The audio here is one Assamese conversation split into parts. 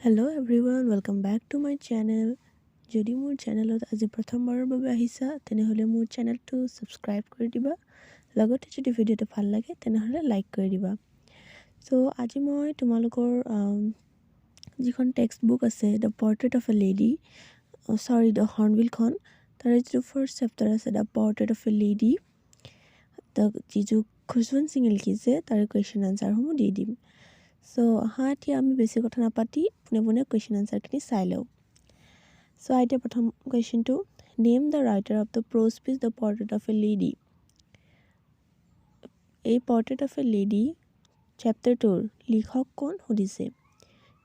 Hello everyone, welcome back to my channel. যদি মোৰ চেনেলত আজি প্ৰথমবাৰৰ বাবে আহিছা তেনেহলে মোৰ চেনেলটো সাবস্ক্ৰাইব কৰি দিবা লগতে যদি ভিডিওটো ভাল লাগে তেনেহলে লাইক কৰি দিবা সো আজি মই তোমালোকৰ যিখন টেক্সট বুক আছে the portrait of a lady the hornbill খন তাৰ যিটো ফাৰ্ষ্ট চেপ্টাৰ আছে the portrait of a lady যিটো খুশবন্ত সিঙে লিখিছে তাৰ কোৱেশ্চন আনসাৰ সমূহ দি দিম So, এতিয়া আমি বেছি কথা নাপাতি পুনে কোৱেশ্চন আনসাৰ খিনি চাই লও So, এতিয়া প্ৰথম কোৱেশ্চনটো name the writer of the prose piece the portrait of a lady এই পৰ্ট্ৰেইট অফ এ লেডি চেপ্টাৰটোৰ লিখক কোন সুধিছে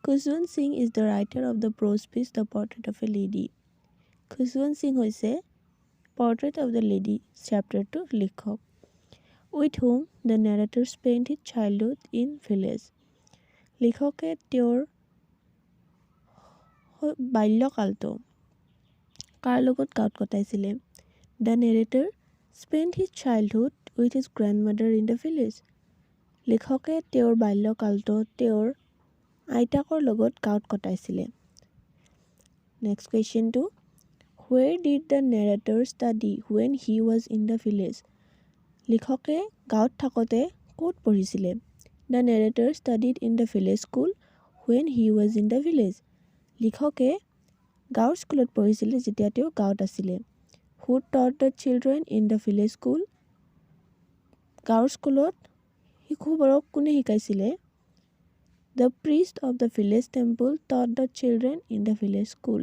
Khushwant Singh is the writer of the prose piece the portrait of a lady Khushwant Singh হৈছে পৰ্ট্ৰেইট অফ দ্য লেডি চেপ্টাৰটোৰ লিখক with whom the narrator spent his childhood in village লিখকে তেওঁৰ বাল্যকালটো কাৰ লগত গাঁৱত কটাইছিলে The narrator spent his childhood with his grandmother in the village লিখকে তেওঁৰ বাল্যকালটো তেওঁৰ আইতাকৰ লগত গাঁৱত কটাইছিলে Next question to Where did the narrator study when he was in the village লিখকে গাঁৱত থাকোতে ক'ত পঢ়িছিলে The narrator studied in the village school when he was in the village. লিখকে গাঁৱৰ স্কুলত পঢ়িছিলে যেতিয়া তেওঁ গাঁৱত আছিলে Who taught the children in the village school? গাঁৱৰ স্কুলত শিশুবোৰক কোনে শিকাইছিলে The priest of the village temple taught the children in the village school.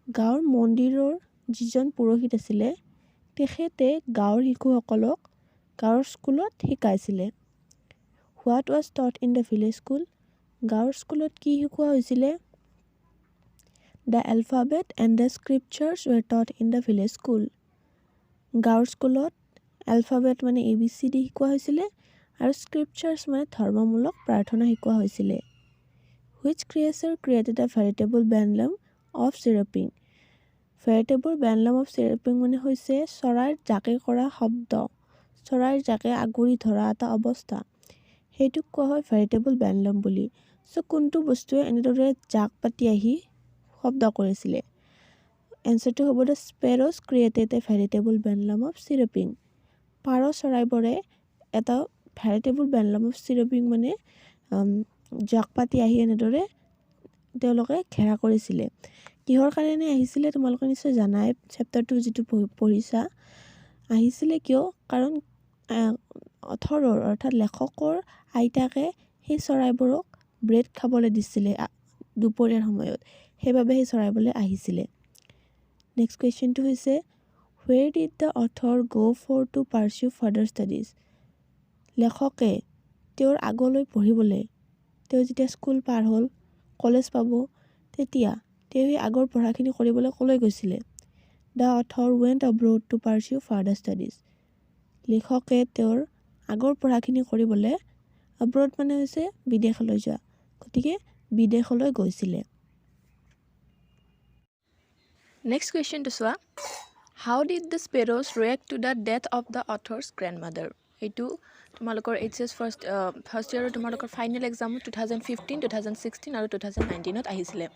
গাঁৱৰ মন্দিৰৰ যিজন পুৰোহিত আছিলে তেখেতে গাঁৱৰ শিশুসকলক গাঁৱৰ স্কুলত শিকাইছিলে What was taught in the village school? গাঁৱৰ স্কুলত কি শিকোৱা হৈছিলে The alphabet and the scriptures were taught in the village school. গাঁৱৰ স্কুলত alphabet মানে ABCD শিকোৱা হৈছিলে আৰু scriptures মানে ধৰ্মমূলক প্ৰাৰ্থনা শিকোৱা হৈছিলে Which creature created a veritable bedlam of chirruping? Veritable bedlam of chirruping মানে হৈছে চৰাইৰ জাকে কৰা শব্দ চৰাইৰ জাকে আগুৰি ধৰা এটা অৱস্থা হেতুক কোৱা হয় ভেৰিটেবল বেনলাম বুলি সো কোনটো বস্তুৱে এনেদৰে জাক পাতি আহি শব্দ কৰিছিলে এনসাৰটো হ'ব the sparrows created a veritable bedlam of chirruping পাৰ চৰাইবোৰে এটা ভেৰিটেবল বেনলাম of chirruping মানে জাক পাতি আহি এনেদৰে তেওঁলোকে ঘেৰা কৰিছিলে কিহৰ কাৰণে আহিছিলে তোমালোকে নিশ্চয় জানাই চেপ্টাৰ 2 যেটো পঢ়িছা আহিছিলে কিয় কাৰণ অথৰৰ অৰ্থাৎ লেখকৰ আইতাকে সেই চৰাইবোৰক ব্ৰেড খাবলৈ দিছিলে দুপৰীয়াৰ সময়ত হেবাবে সেই চৰাইবোৰলে আহিছিলে নেক্সট কোৱেশ্চনটো হৈছে Where did the author go for to pursue further studies লেখকে তেওঁৰ আগলৈ পঢ়িবলৈ তেওঁ যেতিয়া স্কুল পাৰ হ'ল কলেজ পাব তেতিয়া তেওঁ আগৰ পঢ়াখিনি কৰিবলৈ কলৈ গৈছিলে The author went abroad to pursue further studies লেখকে তেওঁৰ আগৰ পঢ়াখিনি কৰিবলৈ abroad মানে হৈছে বিদেশলৈ যোৱা গতিকে বিদেশলৈ গৈছিলে Next question to soa How did the sparrows react to the death of the author's grandmother এটো তোমালোকৰ HS first year তোমালোকৰ final exam 2015 2016 আৰু 2019 ত আহিছিলে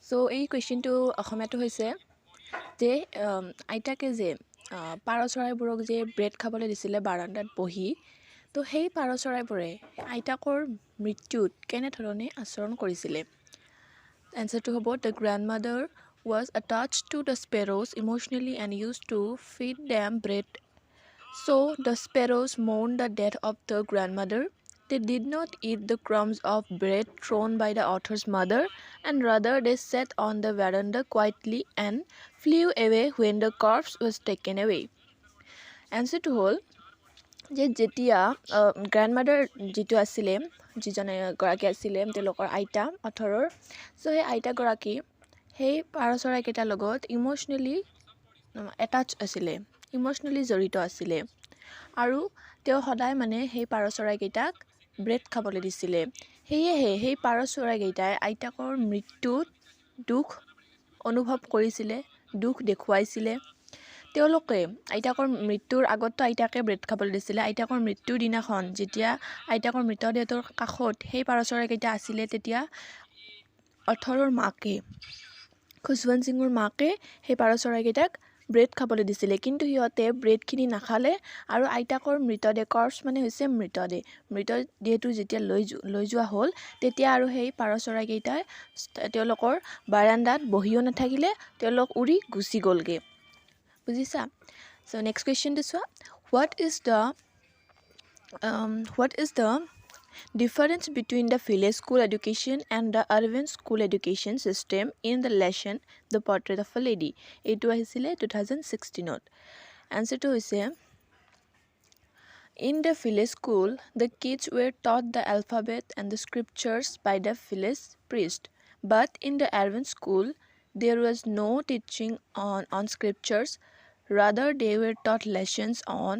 সো এই কোৱেশ্চনটো অসমীয়াটো হৈছে যে আইতাকে যে পাৰ চৰাইবোৰক যে ব্ৰেড খাবলৈ দিছিলে বাৰান্দাত বহি তো সেই পাৰ চৰাইবোৰে আইতাকৰ মৃত্যুত কেনে ধৰণে আচৰণ কৰিছিলে এনসাৰটো হ'ব the grandmother was attached to the sparrows emotionally and used to feed them bread so the sparrows mourned the death of the grandmother They did not eat the crumbs of bread thrown by the author's mother and rather they sat on the veranda quietly and flew away when the corpse was taken away. Answer to whole যে যেতিয়া গ্ৰাণ্ডমাদাৰ যেটো আছিল যিজনে গৰাকী আছিল তেওঁলোকৰ আইতা অথৰৰ সো সেই আইতা গৰাকী সেই পাৰ চৰাইকেইটাৰ লগত ইমোশনালি এটাচ আছিল ইমোশনালি জড়িত আছিল আৰু তেওঁ সদায় মানে সেই পাৰ চৰাইকেইটাক ব্ৰেড খাবলৈ দিছিলে হেয়ে সেই পাৰ চৰাইকেইটাই আইতাকৰ মৃত্যুত দুখ অনুভৱ কৰিছিলে দুখ দেখুৱাইছিলে তেওঁলোকে আইতাকৰ মৃত্যুৰ আগত আইতাকে ব্ৰেড খাবলৈ দিছিলে আইতাকৰ মৃত্যুৰ দিনাখন যেতিয়া আইতাকৰ মৃতদেহৰ কাষত সেই পাৰ চৰাইকেইটা আছিল তেতিয়া অথৰৰ মাকে খুশৱন্ত সিঙৰ মাকে সেই পাৰ চৰাইকেইটাক ব্ৰেড খাবলৈ দিছিলে কিন্তু সিহঁতে ব্ৰেডখিনি নাখালে আৰু আইতাকৰ মৃতদেহ কৰ্পছ মানে হৈছে মৃতদেহটো যেতিয়া লৈ যোৱা হ'ল তেতিয়া আৰু সেই পাৰ চৰাইকেইটাই তেওঁলোকৰ বাৰান্দাত বহিও নাথাকিলে তেওঁলোক উৰি গুচি গ'লগে বুজিছা সো নেক্সট কুৱেশ্যনটো চোৱা what is the difference between the village school education and the urban school education system in the lesson the portrait of a lady এইটো আহিছিলে 2016ত আনসাৰটো হৈছে in the village school the kids were taught the alphabet and the scriptures by the village priest but in the urban school there was no teaching on scriptures rather they were taught lessons on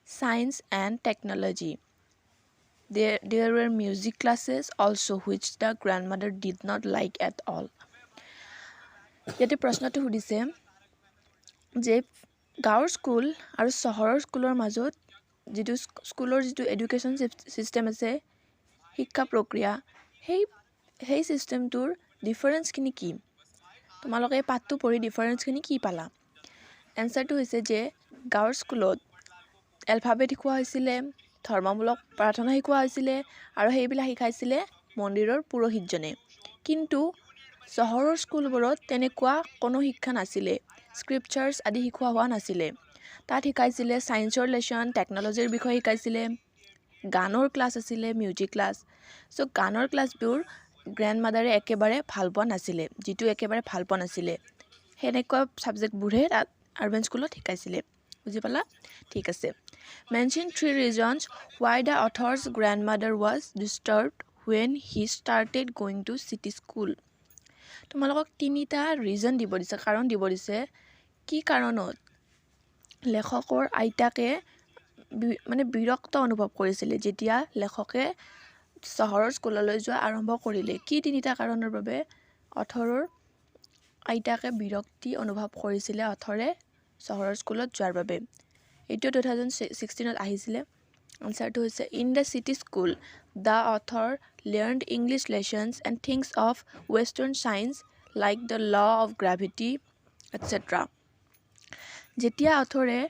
science and technology. There were music classes also which the grandmother did not like at all. ইয়াতে প্ৰশ্নটো সুধিছে যে গাঁৱৰ স্কুল আৰু চহৰৰ স্কুলৰ মাজত যিটো স্কুলৰ যিটো এডুকেশ্যন চিষ্টেম আছে শিক্ষা প্ৰক্ৰিয়া সেই চিষ্টেমটোৰ ডিফাৰেঞ্চখিনি কি তোমালোকে পাঠটো পঢ়ি ডিফাৰেঞ্চখিনি কি পালা এনসাৰটো হৈছে যে গাঁৱৰ স্কুলত এলফাবেট শিকোৱা হৈছিলে ধৰ্মমূলক প্ৰাৰ্থনা শিকোৱা হৈছিলে আৰু সেইবিলাক শিকাইছিলে মন্দিৰৰ পুৰোহিতজনে কিন্তু চহৰৰ স্কুলবোৰত তেনেকুৱা কোনো শিক্ষা নাছিলে স্ক্ৰিপচাৰ্ছ আদি শিকোৱা হোৱা নাছিলে তাত শিকাইছিলে সায়েন্সৰ লেসন টেকনলজিৰ বিষয়ে শিকাইছিলে গানৰ ক্লাছ আছিলে মিউজিক ক্লাছ সো গানৰ ক্লাছবোৰ গ্ৰেণ্ডমাদাৰে একেবাৰে ভাল পোৱা নাছিলে যেটো একেবাৰে ভাল পোৱা নাছিলে হেনেকুৱা সাবজেক্টবোৰে তাত আৰবান স্কুলত শিকাইছিলে বুজি পালা ঠিক আছে mention 3 reasons why the author's grandmother was disturbed when he started going to city school তোমালোকক তিনিটা ৰিজন দিব দিছে কাৰণ দিব দিছে কি কাৰণত লেখকৰ আইতাকে মানে বিৰক্ত অনুভৱ কৰিছিল যেতিয়া লেখকে চহৰৰ স্কুললৈ যোৱা আৰম্ভ কৰিলে কি তিনিটা কাৰণৰ বাবে অথৰৰ আইতাকে বিৰক্তি অনুভৱ কৰিছিল অথৰে চহৰৰ স্কুলত যোৱাৰ বাবে এইটো 2016ত আহিছিলে আনসাৰটো হৈছে in the city school the author learned English lessons and things of western science like the law of gravity etc যেতিয়া অথৰে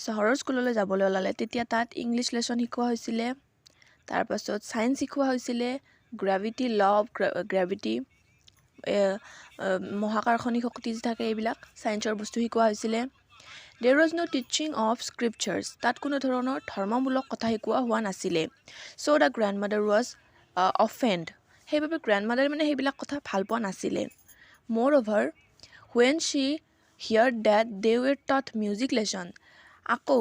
চহৰৰ স্কুললৈ যাবলৈ ওলালে তেতিয়া তাত ইংলিশ লেসন শিকোৱা হৈছিল তাৰ পাছত সায়েন্স শিকোৱা হৈছিল গ্ৰেভিটি ল অফ গ্ৰেভিটি মহাকৰ্ষণী শক্তি থাকে এইবিলাক সায়েন্সৰ বস্তু শিকোৱা হৈছিল There was no teaching of scriptures. তাত কোনো ধৰণৰ ধৰ্মমূলক কথা শিকোৱা হোৱা নাছিলে So the grandmother was offended. সেইবাবে grandmother মানে সেইবিলাক কথা ভাল পোৱা নাছিলে Moreover, when she heard that they were taught music lesson, আকৌ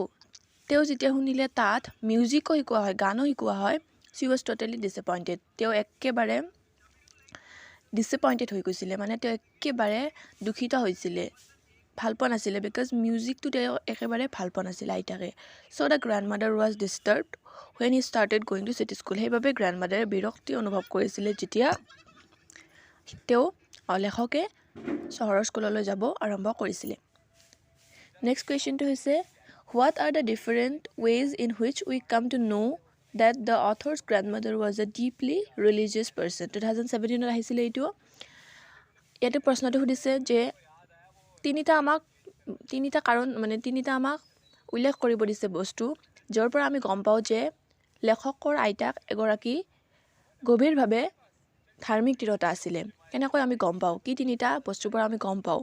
তেওঁ যেতিয়া শুনিলে তাত মিউজিকো শিকোৱা হয় গানো শিকোৱা হয় she was totally disappointed. তেওঁ একেবাৰে disappointed হৈ গৈছিল মানে তেওঁ একেবাৰে দুখিত হৈছিল ভাল পোৱা নাছিলে because মিউজিকটো তেওঁ একেবাৰে ভাল পোৱা নাছিল আইতাকে so the grandmother was disturbed when he started going to city school সেইবাবে grandmother বিৰক্তি অনুভৱ কৰিছিল যেতিয়া তেওঁ লেখকে চহৰৰ স্কুললৈ যাব আৰম্ভ কৰিছিল next questionটো হৈছে what are the different ways in which we come to know that the author's grandmother was a deeply religious person 2017ত আহিছিল এইটো ইয়াতে প্ৰশ্নটো সুধিছে যে তিনিটা কাৰণ মানে তিনিটা আমাক উল্লেখ কৰিব দিছে বস্তু যাৰ পৰা আমি গম পাও যে লেখকৰ আইতাক এগৰাকী গভীৰভাৱে ধাৰ্মিক দৃঢ়তা আছিল কেনেকৈ আমি গম পাও কি তিনিটা বস্তুৰ পৰা আমি গম পাও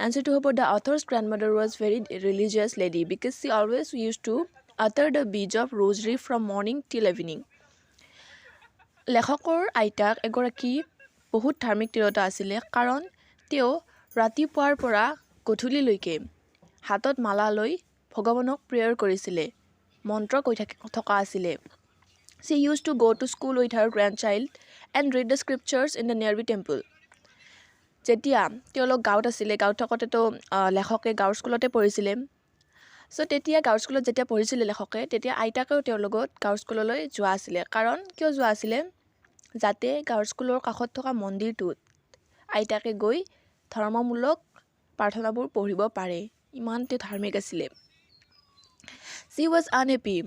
আনসাৰটো হ'ব the author's grandmother was very religious lady because she always used to utter the beads of rosary from morning till evening লেখকৰ আইতাক এগৰাকী বহুত ধাৰ্মিক দৃঢ়তা আছিল কাৰণ তেওঁ ৰাতিপুৱাৰ পৰা গধূলিলৈকে হাতত মালা লৈ ভগৱানক প্ৰেয়াৰ কৰিছিল মন্ত্ৰ কৈ থকা আছিল She used to go to school with her grandchild and read the scriptures in the nearby temple যেতিয়া তেওঁলোক গাঁৱত আছিল গাঁৱত থাকোঁতেতো লেখকে গাঁৱৰ স্কুলতে পঢ়িছিল সো তেতিয়া গাঁৱৰ স্কুলত যেতিয়া পঢ়িছিল লেখকে তেতিয়া আইতাকেও তেওঁৰ লগত গাঁৱৰ স্কুললৈ যোৱা আছিল কাৰণ কিয় যোৱা আছিল যাতে গাঁৱৰ স্কুলৰ কাষত থকা মন্দিৰটোত আইতাকে গৈ ধৰ্মমূলক প্ৰাৰ্থনাবোৰ পঢ়িব পাৰে ইমান তে ধাৰ্মিক আছিল She was unhappy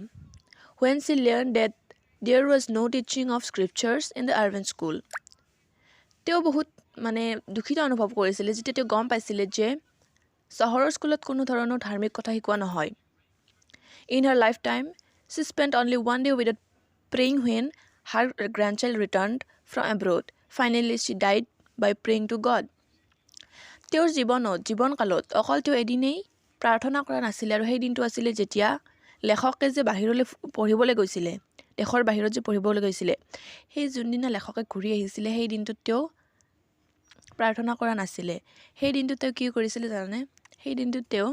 when she learned that there was no teaching of scriptures in the urban school তেওঁ বহুত মানে দুখিত অনুভৱ কৰিছিলে যেতিয়া তেওঁ গম পাইছিলে যে চহৰৰ স্কুলত কোনো ধৰণৰ ধাৰ্মিক কথা শিকোৱা নহয়। In her lifetime, she spent only one day without praying when her grandchild returned from abroad. Finally, she died by praying to God. তেওঁৰ জীৱনকালত অকল তেওঁ এদিনেই প্ৰাৰ্থনা কৰা নাছিলে আৰু সেই দিনটো আছিলে যেতিয়া লেখকে যে বাহিৰলৈ পঢ়িবলৈ গৈছিলে, দেশৰ বাহিৰত যে পঢ়িবলৈ গৈছিলে, সেই যোনদিনা লেখকে ঘূৰি আহিছিলে সেই দিনটোত তেওঁ প্ৰাৰ্থনা কৰা নাছিলে। সেই দিনটোত তেওঁ কি কৰিছিলে জানানে? সেই দিনটোত তেওঁ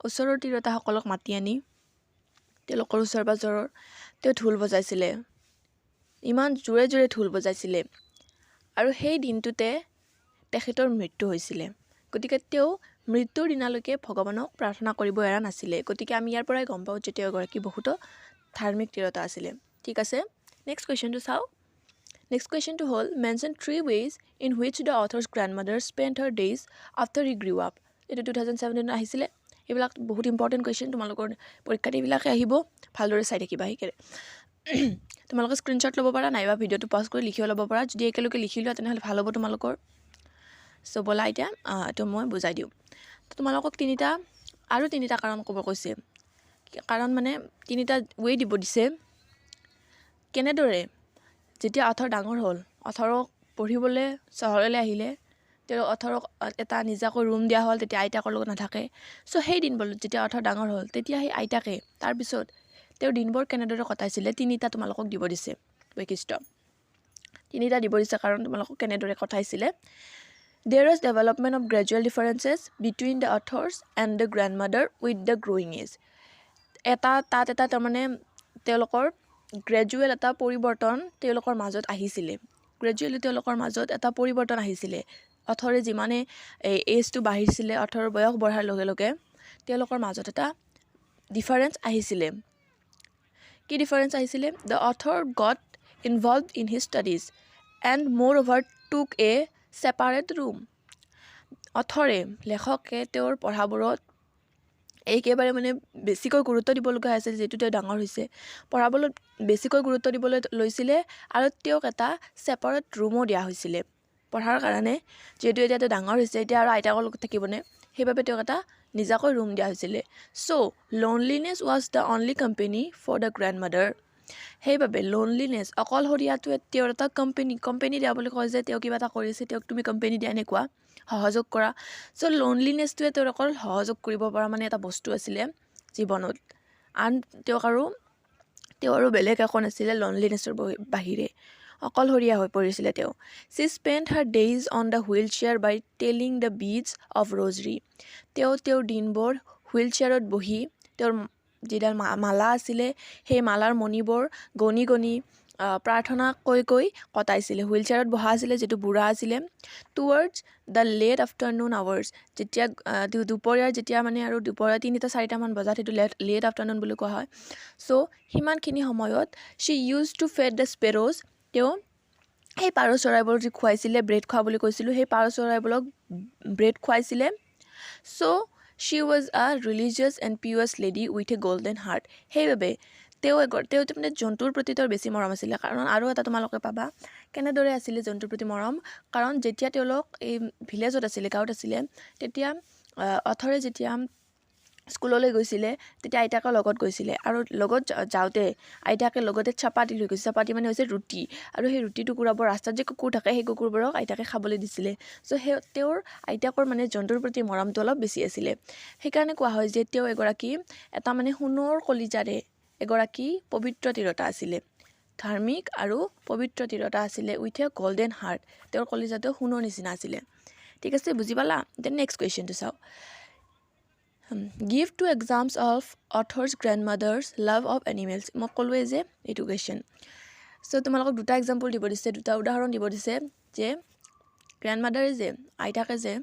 ওচৰৰ তিৰোতাসকলক মাতি আনি তেওঁলোকৰ ওচৰ পাজৰৰ তেওঁ ঢোল বজাইছিলে, ইমান জোৰে জোৰে ঢোল বজাইছিলে আৰু সেই দিনটোতে তেখেতৰ মৃত্যু হৈছিলে। গতিকে তেওঁ মৃত্যুৰ দিনালৈকে ভগৱানক প্ৰাৰ্থনা কৰিব এৰা নাছিলে। গতিকে আমি ইয়াৰ পৰাই গম পাওঁ যে তেওঁ এগৰাকী বহুতো ধাৰ্মিক তিৰোতা আছিলে। ঠিক আছে, নেক্সট কুৱেশ্যনটো চাওঁ। নেক্সট কুৱেশ্যনটো হ'ল mention 3 ways in which the author's grandmother spent her days after he grew up. এইটো 2017 আহিছিলে। এইবিলাক বহুত ইম্পৰ্টেণ্ট কুৱেশ্যন, তোমালোকৰ পৰীক্ষাত এইবিলাকে আহিব, ভালদৰে চাই থাকিবা। সেইকাৰণে তোমালোকে স্ক্ৰীনশ্বট ল'ব পাৰা, নাইবা ভিডিঅ'টো পজ কৰি লিখিও ল'ব পাৰা। যদি একেলগে লিখি লোৱা তেনেহ'লে ভাল হ'ব তোমালোকৰ। চ' ব'লা এতিয়া এইটো মই বুজাই দিওঁ। তোমালোকক আৰু তিনিটা কাৰণ ক'ব কৈছে। কাৰণ মানে তিনিটা ৱে দিব দিছে, কেনেদৰে যেতিয়া অথৰ ডাঙৰ হ'ল, অথৰক পঢ়িবলৈ চহৰলৈ আহিলে, তেওঁ অথৰক এটা নিজাকৈ ৰুম দিয়া হ'ল, তেতিয়া আইতাকৰ লগত নাথাকে। চ' সেই দিনবোৰ যেতিয়া অথৰ ডাঙৰ হ'ল তেতিয়া সেই আইতাকে তাৰপিছত তেওঁৰ দিনবোৰ কেনেদৰে কটাইছিলে তিনিটা তোমালোকক দিব দিছে বৈশিষ্ট্য। তিনিটা দিব দিছে কাৰণ তোমালোকক কেনেদৰে কটাইছিলে। There is development of gradual differences between the authors and the grandmother with the growing age. তাত এটা তাৰমানে তেওঁলোকৰ গ্ৰেজুৱেল এটা পৰিৱৰ্তন তেওঁলোকৰ মাজত আহিছিলে। গ্ৰেজুৱেলি তেওঁলোকৰ মাজত এটা পৰিৱৰ্তন আহিছিলে। অথৰে যিমানে এজটো বাঢ়িছিলে, অথৰ বয়স বঢ়াৰ লগে লগে তেওঁলোকৰ মাজত এটা ডিফাৰেঞ্চ আহিছিলে। কি ডিফাৰেঞ্চ আহিছিলে? The author got involved in his studies and moreover took a separate room. লেখকে তেওঁৰ পঢ়াবোৰত একেবাৰে মানে বেছিকৈ গুৰুত্ব দিবলগীয়া হৈছিল। যিহেতু তেওঁ ডাঙৰ হৈছে, পঢ়াবলৈ বেছিকৈ গুৰুত্ব দিবলৈ লৈছিলে আৰু তেওঁক এটা ছেপাৰেট ৰুমো দিয়া হৈছিলে পঢ়াৰ কাৰণে। যিহেতু এতিয়া তেওঁ ডাঙৰ হৈছে, এতিয়া আৰু আইতাকৰ লগত থাকিবনে, সেইবাবে তেওঁক এটা নিজাকৈ ৰুম দিয়া হৈছিলে। So' loneliness was the only company for the grandmother. সেইবাবে লোনলিনেছ, অকলশৰীয়াটোৱে তেওঁৰ এটা কোম্পেনী দিয়া বুলি কয় যে তেওঁ কিবা এটা কৰিছে, তেওঁক তুমি কোম্পেনী দিয়া এনেকুৱা সহযোগ কৰা। চ' লোনলিনেছটোৱে তেওঁৰ অকল সহযোগ কৰিব পৰা মানে এটা বস্তু আছিলে জীৱনত। আন তেওঁ আৰু বেলেগ একো নাছিলে লোনলিনেছৰ বাহিৰে, অকলশৰীয়া হৈ পৰিছিলে তেওঁ। She spent her days on the wheelchair by telling the beads of rosary. তেওঁৰ দিনবোৰ হুইল চেয়াৰত বহি তেওঁৰ যিডাল মালা আছিলে সেই মালাৰ মণিবোৰ গণি গণি প্ৰাৰ্থনা কৈ কটাইছিলে। হুইল চেয়াৰত বহা আছিলে, যিটো বুঢ়া আছিলে। Towards the late afternoon hours, যেতিয়া দুপৰীয়াৰ যেতিয়া মানে আৰু দুপৰীয়া 3-4মান বজাত, সেইটো লেট আফটাৰনুন বুলি কোৱা হয়। চ' সিমানখিনি সময়ত শ্বি ইউজ টু ফেড দ্য স্পেৰ'জ, তেওঁ সেই পাৰ চৰাইবোৰ যি খুৱাইছিলে, ব্ৰেড খোৱা বুলি কৈছিলোঁ, সেই পাৰ চৰাইবোৰক ব্ৰেড খুৱাইছিলে। So' she was a religious and pious lady with a golden heart. সেইবাবে তেওঁ মানে জন্তুৰ প্ৰতি তেওঁৰ বেছি মৰম আছিলে। কাৰণ আৰু এটা তোমালোকে পাবা কেনেদৰে আছিলে জন্তুৰ প্ৰতি মৰম। কাৰণ যেতিয়া তেওঁলোক এই ভিলেজত আছিলে, গাঁৱত আছিলে, তেতিয়া অথৰে যেতিয়া স্কুললৈ গৈছিলে তেতিয়া আইতাকৰ লগত গৈছিলে, আৰু লগত যাওঁতে আইতাকে লগতে চাপাতি লৈ গৈছে। চাপাতি মানে হৈছে ৰুটি, আৰু সেই ৰুটি টুকুৰাবোৰ ৰাস্তাত যে কুকুৰ থাকে সেই কুকুৰবোৰক আইতাকে খাবলৈ দিছিলে। চ' তেওঁৰ আইতাকৰ মানে জন্তুৰ প্ৰতি মৰমটো অলপ বেছি আছিলে। সেইকাৰণে কোৱা হয় যে তেওঁ এগৰাকী এটা মানে সোণৰ কলিজাৰে এগৰাকী পবিত্ৰ তিৰোতা আছিলে, ধাৰ্মিক আৰু পবিত্ৰ তিৰোতা আছিলে উইথ এ গল্ডেন হাৰ্ট। তেওঁৰ কলিজাটো সোণৰ নিচিনা আছিলে। ঠিক আছে, বুজি পালা? দেন নেক্সট কুৱেশ্যনটো চাওঁ। Give 2 examples of author's grandmother's love of animals. মই ক'লোৱে যে এইটো কুৱেশ্যন। চ' তোমালোকক 2টা এক্সাম্পল দিব দিছে, 2টা উদাহৰণ দিব দিছে যে গ্ৰেণ্ডমাদাৰে যে আইতাকে যে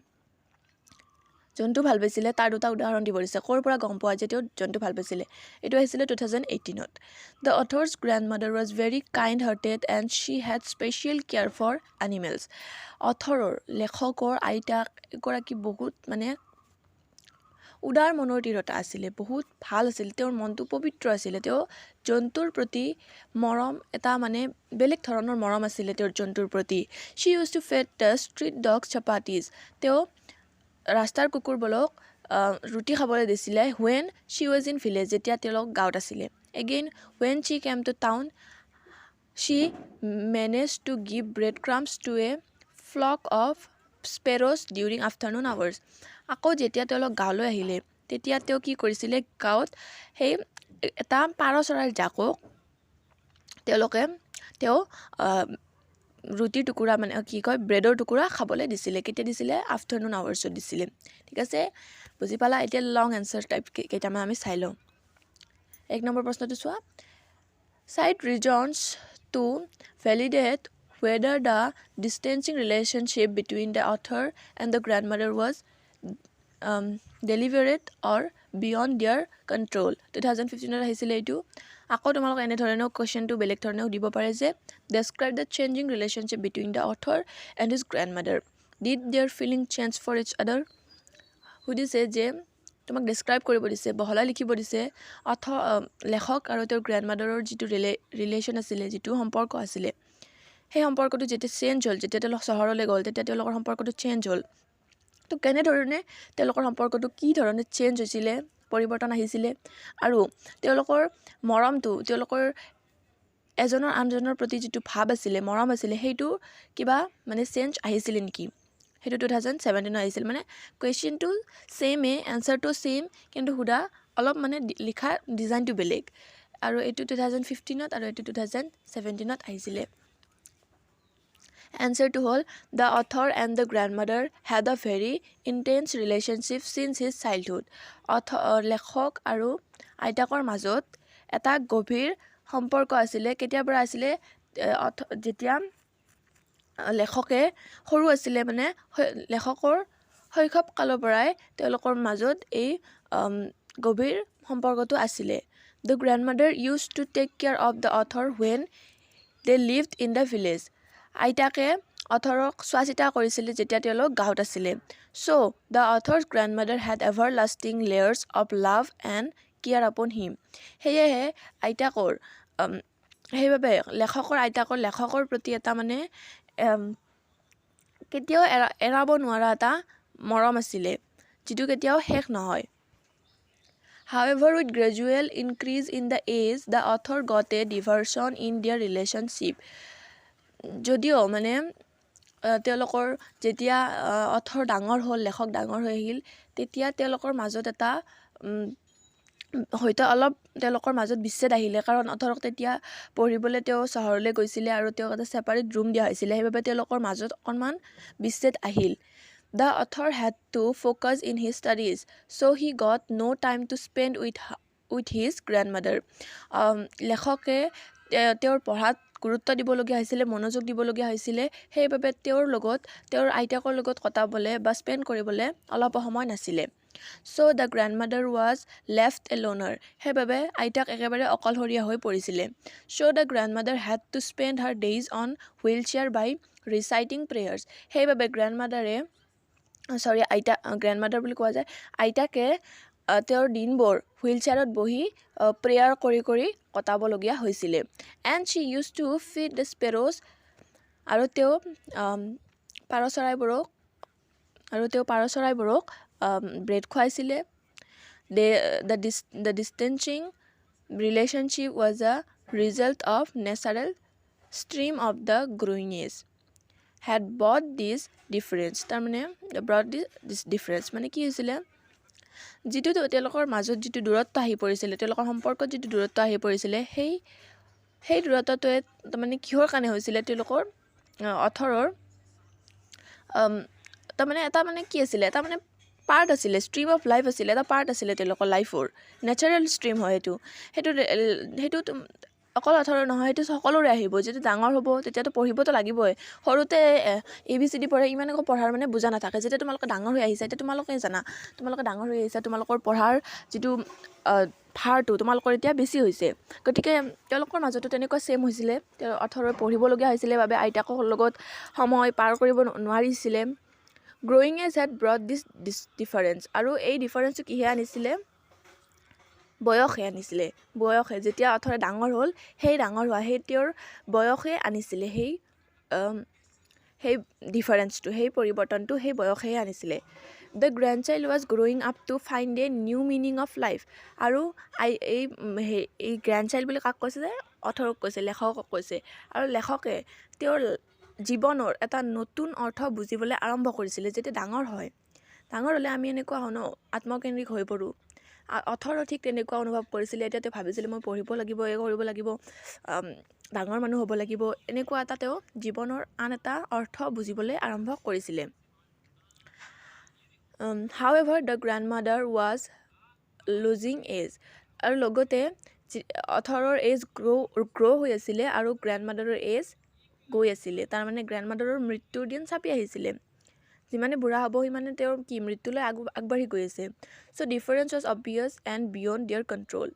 জন্তু ভাল পাইছিলে তাৰ 2টা উদাহৰণ দিব দিছে। ক'ৰ পৰা গম পোৱা যে তেওঁ জন্তু ভাল পাইছিলে? এইটো আহিছিলে 2018ত। The author's grandmother was very kind-hearted and she had special care for animals. লেখকৰ আইতাক এগৰাকী বহুত মানে উদাৰ মনৰ দৃঢ়তা আছিলে, বহুত ভাল আছিল, তেওঁৰ মনটো পবিত্ৰ আছিলে, তেওঁ জন্তুৰ প্ৰতি মৰম এটা মানে বেলেগ ধৰণৰ মৰম আছিলে তেওঁৰ জন্তুৰ প্ৰতি। She used to feed the street dogs chapatis, তেওঁ ৰাস্তাৰ কুকুৰবোৰক ৰুটি খাবলৈ দিছিলে when she was in village, যেতিয়া তেওঁলোক গাঁৱত আছিলে। Again, when she came to town, she managed to give breadcrumbs to a flock of sparrows during afternoon hours. আকৌ যেতিয়া তেওঁলোক গাঁৱলৈ আহিলে তেতিয়া তেওঁ কি কৰিছিলে, গাঁৱত সেই এটা পাৰ চৰাইৰ জাকক তেওঁ ৰুটিৰ টুকুৰা মানে কি কয় ব্ৰেডৰ টুকুৰা খাবলৈ দিছিলে। কেতিয়া দিছিলে? আফটাৰনুন আৱাৰ্ছত দিছিলে। ঠিক আছে, বুজি পালা? এতিয়া লং এনচাৰ টাইপ কেইটামান আমি চাই লওঁ। 1 নম্বৰ প্ৰশ্নটো চোৱা। Cite reasons to validate whether the distancing relationship between the author and the grandmother was deliberate or beyond their control. 2015 আহিছিলে এইটো। আকৌ তোমালোক এনেধৰণেও কুৱেশ্যনটো বেলেগ ধৰণেও দিব পাৰে যে describe the changing relationship between the author and his grandmother. Did their feeling change for each other? সুধিছে যে তোমাক ডেছক্ৰাইব কৰিব দিছে, বহলাই লিখিব দিছে লেখক আৰু তেওঁৰ গ্ৰেণ্ডমাদাৰৰ যিটো ৰিলেশ্যন আছিলে, যিটো সম্পৰ্ক আছিলে, সেই সম্পৰ্কটো যেতিয়া চেঞ্জ হ'ল, যেতিয়া তেওঁলোক চহৰলৈ গ'ল তেতিয়া তেওঁলোকৰ সম্পৰ্কটো চেঞ্জ হ'ল। তো কেনেধৰণে তেওঁলোকৰ সম্পৰ্কটো কি ধৰণে চেঞ্জ হৈছিলে, পৰিৱৰ্তন আহিছিলে, আৰু তেওঁলোকৰ মৰমটো, তেওঁলোকৰ এজনৰ আনজনৰ প্ৰতি যিটো ভাৱ আছিলে, মৰম আছিলে, সেইটো কিবা মানে চেঞ্জ আহিছিলে নেকি? সেইটো 2017 আহিছিল। মানে কুৱেশ্যনটো ছেমে, এনচাৰটো ছেম, কিন্তু সুধা অলপ মানে লিখা ডিজাইনটো বেলেগ। আৰু এইটো 2015 আৰু এইটো 2017 আহিছিলে। এনচাৰটো হ'ল the author and the grandmother had a very intense relationship since his childhood. লেখক আৰু আইতাকৰ মাজত এটা গভীৰ সম্পৰ্ক আছিলে। কেতিয়াৰ পৰা আছিলে? যেতিয়া লেখকে সৰু আছিলে, মানে লেখকৰ শৈশৱ কালৰ পৰাই তেওঁলোকৰ মাজত এই গভীৰ সম্পৰ্কটো আছিলে। The grandmother used to take care of the author when they lived in the village. আইতাকে অথৰক চোৱা চিতা কৰিছিলে যেতিয়া তেওঁলোক গাঁৱত আছিলে। So' the author's grandmother had everlasting layers of love and care upon him. সেয়েহে সেইবাবে লেখকৰ প্ৰতি এটা মানে কেতিয়াও এৰাব নোৱাৰা এটা মৰম আছিলে, যিটো কেতিয়াও শেষ নহয়। However, with gradual increase in the age, the author got a diversion in their relationship. যদিও মানে তেওঁলোকৰ যেতিয়া অথৰ ডাঙৰ হ'ল, লেখক ডাঙৰ হৈ আহিল, তেতিয়া তেওঁলোকৰ মাজত এটা হয়তো অলপ তেওঁলোকৰ মাজত বিচ্ছেদ আহিলে, কাৰণ অথৰক তেতিয়া পঢ়িবলৈ তেওঁ চহৰলৈ গৈছিলে আৰু তেওঁক এটা ছেপাৰেট ৰুম দিয়া হৈছিলে, সেইবাবে তেওঁলোকৰ মাজত অকণমান বিচ্ছেদ আহিল। The author had to focus in his studies, so he got no time to spend with his grandmother. লেখকে তেওঁৰ পঢ়াত গুৰুত্ব দিবলগীয়া হৈছিলে, মনোযোগ দিবলগীয়া হৈছিলে, সেইবাবে তেওঁৰ আইতাকৰ লগত কটাবলৈ বা স্পেণ্ড কৰিবলৈ অলপ সময় নাছিলে। So the grandmother was left alone. সেইবাবে আইতাক একেবাৰে অকলশৰীয়া হৈ পৰিছিলে। So the grandmother had to spend her days on wheelchair by reciting prayers. সেইবাবে গ্ৰেণ্ডমাদাৰ বুলি কোৱা যায়, আইতাকে তেওঁৰ দিনবোৰ হুইলচেয়াৰত বহি প্ৰেয়াৰ কৰি কৰি কটাবলগীয়া হৈছিলে। And she used to feed the sparrows, আৰু তেওঁ পাৰ চৰাইবোৰক ব্ৰেড খুৱাইছিলে। The distancing relationship was a result of natural stream of the গ্ৰুইনেছ had brought this difference. তাৰমানে this difference মানে কি হৈছিলে, যিটো তেওঁলোকৰ মাজত যিটো দূৰত্ব আহি পৰিছিলে, তেওঁলোকৰ সম্পৰ্কত যিটো দূৰত্ব আহি পৰিছিলে, সেই দূৰত্বটোৱে তাৰমানে কিহৰ কাৰণে হৈছিলে? তেওঁলোকৰ অথৰৰ তাৰমানে এটা মানে কি আছিলে, এটা মানে পাৰ্ট আছিলে, ষ্ট্ৰীম অফ লাইফ আছিলে, এটা পাৰ্ট আছিলে তেওঁলোকৰ লাইফৰ, নেচাৰেল ষ্ট্ৰীম হয় সেইটো অকল অথৰৰ নহয়, সেইটো সকলোৰে আহিব। যেতিয়া ডাঙৰ হ'ব তেতিয়াতো পঢ়িবতো লাগিবই। সৰুতে ABCD পঢ়ে, ইমান একো পঢ়াৰ মানে বুজা নাথাকে। যেতিয়া তোমালোকে ডাঙৰ হৈ আহিছা, এতিয়া তোমালোকে জানা, তোমালোকে ডাঙৰ হৈ আহিছা, তোমালোকৰ পঢ়াৰ যিটো ভাৰটো তোমালোকৰ এতিয়া বেছি হৈছে। গতিকে তেওঁলোকৰ মাজতো তেনেকুৱা ছেম হৈছিলে, অথৰৰ পঢ়িবলগীয়া হৈছিলে বাবে আইতাকৰ লগত সময় পাৰ কৰিব নোৱাৰিছিলে। গ্ৰ'য়িং এজ হেড ব্ৰড দিছ ডিফাৰেঞ্চ, আৰু এই ডিফাৰেঞ্চটো কিহে আনিছিলে? বয়সে আনিছিলে। বয়সে যেতিয়া অথৰে ডাঙৰ হ'ল, সেই ডাঙৰ হোৱা সেই তেওঁৰ বয়সে আনিছিলে সেই ডিফাৰেঞ্চটো, সেই পৰিৱৰ্তনটো সেই বয়সেহে আনিছিলে। The grand child was growing up to find a new meaning of life, আৰু এই গ্ৰেণ্ড চাইল্ড বুলি কাক কৈছে? যে অথৰক কৈছে, লেখকক কৈছে। আৰু লেখকে তেওঁৰ জীৱনৰ এটা নতুন অৰ্থ বুজিবলৈ আৰম্ভ কৰিছিলে। যেতিয়া ডাঙৰ হয়, ডাঙৰ হ'লে আমি এনেকুৱা হওঁ ন, আত্মকেন্দ্ৰিক হৈ পৰোঁ। অথৰো ঠিক তেনেকুৱা অনুভৱ কৰিছিলে। এতিয়া তেওঁ ভাবিছিলে মই পঢ়িব লাগিব, এই কৰিব লাগিব, ডাঙৰ মানুহ হ'ব লাগিব, এনেকুৱা এটা তেওঁ জীৱনৰ আন এটা অৰ্থ বুজিবলৈ আৰম্ভ কৰিছিলে। However, the grandmother was losing age, আৰু লগতে অথৰৰ এজ গ্ৰ' হৈ আছিলে আৰু গ্ৰেণ্ডমাদাৰৰ এজ গৈ আছিলে। তাৰমানে গ্ৰেণ্ডমাদাৰৰ মৃত্যুৰ দিন চাপি আহিছিলে। যিমানে বুঢ়া হ'ব সিমানে তেওঁৰ মৃত্যুলৈ আগবাঢ়ি গৈ আছে। So' difference was obvious and beyond their control.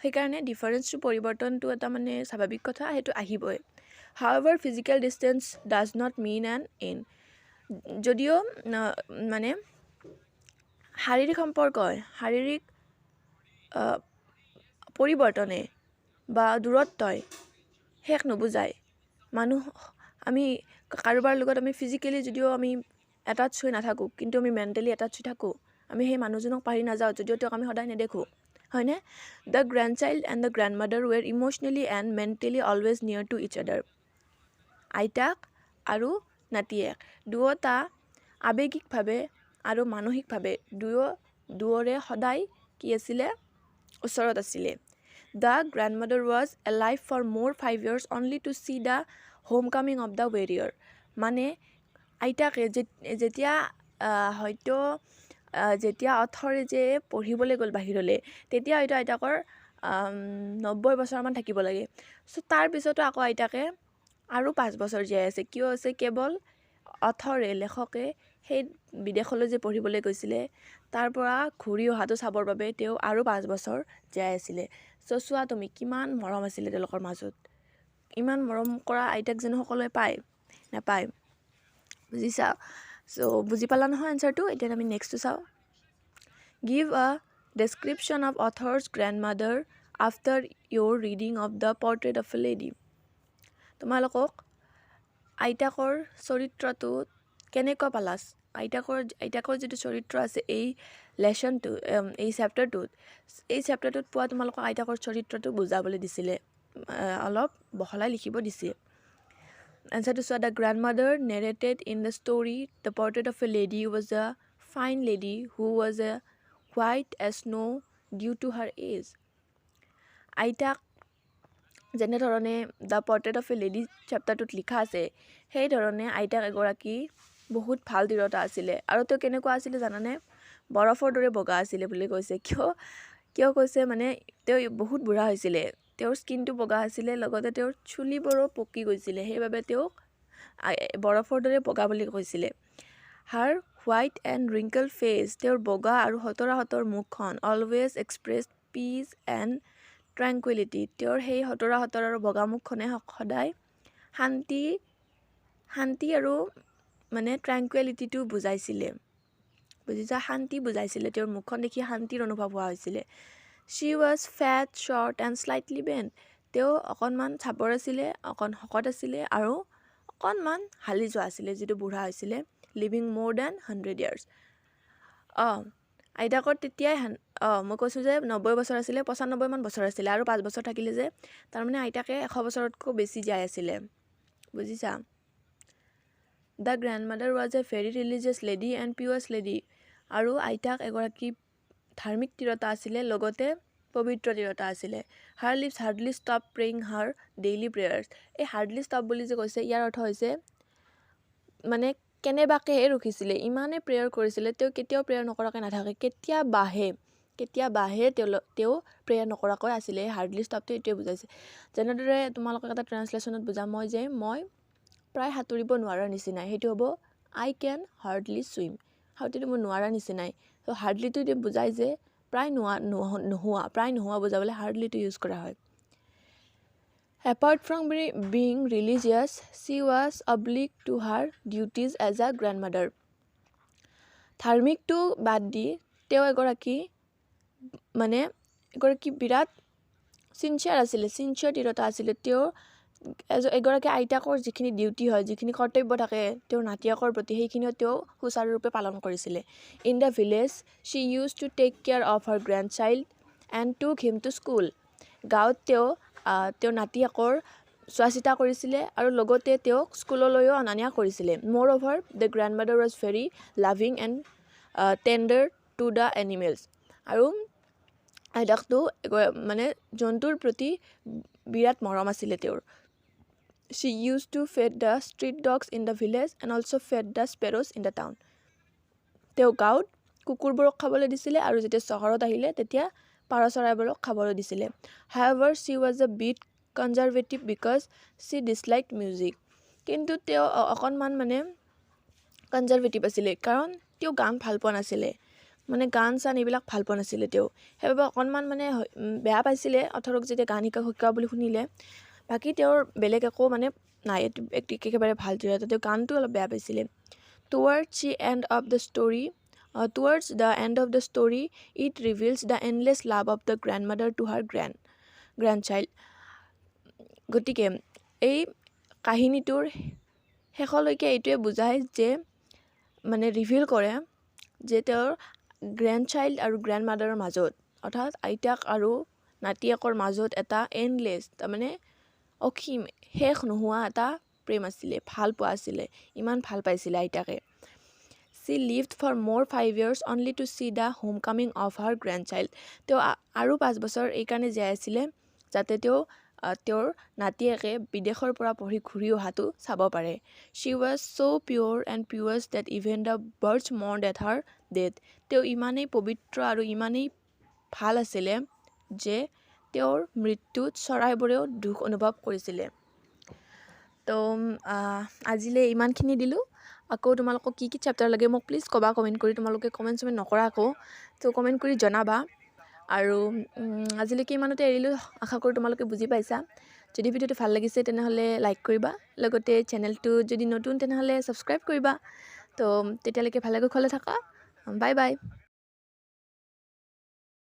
সেইকাৰণে ডিফাৰেঞ্চটো পৰিৱৰ্তনটো এটা মানে স্বাভাৱিক কথা, সেইটো আহিবই। However, physical distance does not mean an end. যদিও মানে শাৰীৰিক সম্পৰ্কই, শাৰীৰিক পৰিৱৰ্তনে বা দূৰত্বই শেষ নুবুজায়। আমি কাৰোবাৰ লগত আমি ফিজিকেলি যদিও আমি এটাচ হৈ নাথাকোঁ, কিন্তু আমি মেণ্টেলি এটাচ হৈ থাকোঁ। আমি সেই মানুহজনক পাহৰি নাযাওঁ, যদিও তেওঁক আমি সদায় নেদেখোঁ, হয়নে? The grandchild and the grandmother were emotionally and mentally always near to each other. আইতাক আৰু নাতিয়েক দুয়োটা আৱেগিকভাৱে আৰু মানসিকভাৱে দুয়োৰে সদায় কি আছিলে? ওচৰত আছিলে। The grandmother was alive for মোৰ 5 years only to see the homecoming of the warrior. মানে আইতাকে যেতিয়া হয়তো যেতিয়া অথৰে যে পঢ়িবলৈ গ'ল বাহিৰলৈ, তেতিয়া হয়তো আইতাকৰ 90 বছৰমান থাকিব লাগে। চ' তাৰপিছতো আকৌ আইতাকে আৰু 5 বছৰ জীয়াই আছে। কিয় আছে? কেৱল অথৰে, লেখকে সেই বিদেশলৈ যে পঢ়িবলৈ গৈছিলে, তাৰ পৰা ঘূৰি অহাটো চাবৰ বাবে তেওঁ আৰু 5 বছৰ জীয়াই আছিলে। চ' চোৱা তুমি কিমান মৰম আছিলে তেওঁলোকৰ মাজত। ইমান মৰম কৰা আইতাক যেন সকলোৱে পায় নাপায়, বুজিছা? চ' বুজি পালা নহয় এনচাৰটো? এতিয়া আমি নেক্সটটো চাওঁ। Give a description of author's grandmother after your reading of the portrait of a lady. তোমালোকক আইতাকৰ চৰিত্ৰটো কেনেকুৱা পালা? আইতাকৰ যিটো চৰিত্ৰ আছে এই লেচনটো, এই চেপ্টাৰটোত পোৱা তোমালোকক আইতাকৰ চৰিত্ৰটো বুজাবলৈ দিছিলে, অলপ বহলাই লিখিব দিছে। এনচাৰটো চোৱা। The grandmother narrated in the story the portrait of a lady was a fine lady who was a white as snow' due to her age. আইতাক যেনেধৰণে the portrait of a lady চেপ্টাৰটোত লিখা আছে, সেইধৰণে আইতাক এগৰাকী বহুত ভাল তিৰোতা আছিলে। আৰু তেওঁ কেনেকুৱা আছিলে জানানে? বৰফৰ দৰে বগা আছিলে বুলি কৈছে। কিয় কৈছে? মানে তেওঁ বহুত বুঢ়া হৈছিলে, তেওঁৰ স্কিনটো বগা আছিলে, লগতে তেওঁৰ চুলিবোৰো পকি গৈছিলে, সেইবাবে তেওঁক বৰফৰ দৰে বগা বুলি কৈছিলে। হাৰ হোৱাইট এণ্ড ৰিংকল ফেচ, তেওঁৰ বগা আৰু হতৰাহতৰ মুখখন অলৱেজ এক্সপ্ৰেছ পিচ এণ্ড ট্ৰেংকুইলিটি, তেওঁৰ সেই হতৰাহতৰ আৰু বগা মুখখনে সদায় শান্তি আৰু মানে ট্ৰেংকুইলিটিটো বুজাইছিলে। বুজিছা? শান্তি বুজাইছিলে। তেওঁৰ মুখখন দেখি শান্তিৰ অনুভৱ হোৱা হৈছিলে। She was fat, short and slightly bent, তেওঁ অকণমান চাপৰ আছিলে, অকণ শকত আছিলে আৰু অকণমান হালি যোৱা আছিলে, যিটো বুঢ়া হৈছিলে। লিভিং মোৰ দেন 100 years। আইতাকৰ তেতিয়াই মই কৈছোঁ যে 90 বছৰ আছিলে, 95মান বছৰ আছিলে, আৰু 5 বছৰ থাকিলে যে, তাৰমানে আইতাকে 100 বছৰতকৈ বেছি জীয়াই আছিলে, বুজিছা? The grandmother was a very religious lady and pious lady, আৰু আইতাক এগৰাকী ধাৰ্মিক তিৰোতা আছিলে, লগতে পবিত্ৰ তিৰোতা আছিলে। হাৰ লিপছ হাৰ্ডলি ষ্টপ প্ৰেয়িং হাৰ ডেইলি প্ৰেয়াৰ্ছ। এই হাৰ্ডলি ষ্টপ বুলি যে কৈছে, ইয়াৰ অৰ্থ হৈছে মানে কেনেবাকৈহে ৰখিছিলে, ইমানে প্ৰেয়াৰ কৰিছিলে, তেওঁ কেতিয়াও প্ৰেয়াৰ নকৰাকৈ নাথাকে, কেতিয়াবাহে তেওঁ প্ৰেয়াৰ নকৰাকৈ আছিলে। হাৰ্ডলি ষ্টপটো এইটোৱে বুজাইছে। যেনেদৰে তোমালোকক এটা ট্ৰান্সলেশ্যনত বুজাম মই প্ৰায় সাঁতুৰিব নোৱাৰাৰ নিচিনাই, সেইটো হ'ব আই কেন হাৰ্ডলি ছুইম। সাঁতুৰিব নোৱাৰাৰ নিচিনাই। ত' হাৰ্ডলিটো বুজাই যে প্ৰায় নোহোৱা বুজাবলৈ হাৰ্ডলিটো ইউজ কৰা হয়। Apart from being religious, she was oblique to her duties as a grandmother. ধাৰ্মিকটো বাদ দি তেওঁ এগৰাকী বিৰাট চিনচিয়াৰ আছিলে, চিনচিয়াৰ তিৰোতা আছিলে। তেওঁ এগৰাকী আইতাকৰ যিখিনি ডিউটি হয়, যিখিনি কৰ্তব্য থাকে তেওঁৰ নাতিয়েকৰ প্ৰতি, সেইখিনিও তেওঁ সুচাৰুৰূপে পালন কৰিছিলে। In the village Shi used to take care of her grandchild and টুক হিম টু স্কুল। গাঁৱত তেওঁৰ নাতিয়েকৰ চোৱা চিতা কৰিছিলে আৰু লগতে তেওঁক স্কুললৈও অনা নিয়া কৰিছিলে। Moreover the grandmother was very loving and tender to the animals. আৰু আইতাকটো জন্তুৰ প্ৰতি বিৰাট মৰম আছিলে তেওঁৰ। She used to fed the street dogs in the village and also' fed the sparrows in the town. তেওঁ গাঁৱত কুকুৰবোৰক খাবলৈ দিছিলে আৰু যেতিয়া চহৰত আহিলে তেতিয়া পাৰ চৰাইবোৰক খাবলৈ দিছিলে। However she was a bit conservative because she disliked music. কিন্তু তেওঁ অকণমান কনজাৰভেটিভ আছিলে, কাৰণ তেওঁ গান ভাল পোৱা নাছিলে, গান চান এইবিলাক ভাল পোৱা নাছিলে তেওঁ। সেইবাবে অকণমান বেয়া পাইছিলে অথৰক যেতিয়া গান শিকা বুলি শুনিলে। বাকী তেওঁৰ বেলেগ একো নাই, একেবাৰে ভাল তিৰোতা। তেওঁ গানটো অলপ বেয়া পাইছিলে। Towards the end of the story it reveals the endless love of the grandmother to her grandchild. গতিকে এই কাহিনীটোৰ শেষলৈকে এইটোৱে বুজায় যে ৰিভিল কৰে যে তেওঁৰ গ্ৰেণ্ড চাইল্ড আৰু গ্ৰেণ্ড মাদাৰৰ মাজত, অৰ্থাৎ আইতাক আৰু নাতিয়েকৰ মাজত এটা এণ্ডলেছ, অসীম, শেষ নোহোৱা এটা প্ৰেম আছিলে, ভাল পোৱা আছিলে, ইমান ভাল পাইছিলে আইতাকে। শ্বি লিভড ফৰ মোৰ 5 years only to see the homecoming of her grandchild. তেওঁ আৰু 5 বছৰ এইকাৰণে জীয়াই আছিলে যাতে তেওঁৰ নাতিয়েকে বিদেশৰ পৰা পঢ়ি ঘূৰি অহাটো চাব পাৰে। She was so' pure and pious that even the birds mourned at her death. তেওঁ ইমানেই পবিত্ৰ আৰু ইমানেই ভাল আছিলে যে তেওঁৰ মৃত্যুত চৰাইবোৰেও দুখ অনুভৱ কৰিছিলে। তো আজিলৈ ইমানখিনি দিলোঁ। আকৌ তোমালোকক কি কি চেপ্টাৰ লাগে মোক প্লিজ ক'বা কমেণ্ট কৰি। তোমালোকে কমেণ্ট নকৰা আকৌ, তো কমেণ্ট কৰি জনাবা। আৰু আজিলৈকে ইমানতে এৰিলোঁ। আশা কৰোঁ তোমালোকে বুজি পাইছা। যদি ভিডিঅ'টো ভাল লাগিছে তেনেহ'লে লাইক কৰিবা, লগতে চেনেলটো যদি নতুন তেনেহ'লে ছাবস্ক্ৰাইব কৰিবা। তো তেতিয়ালৈকে ভালে কুশলে থাকা। Bye bye.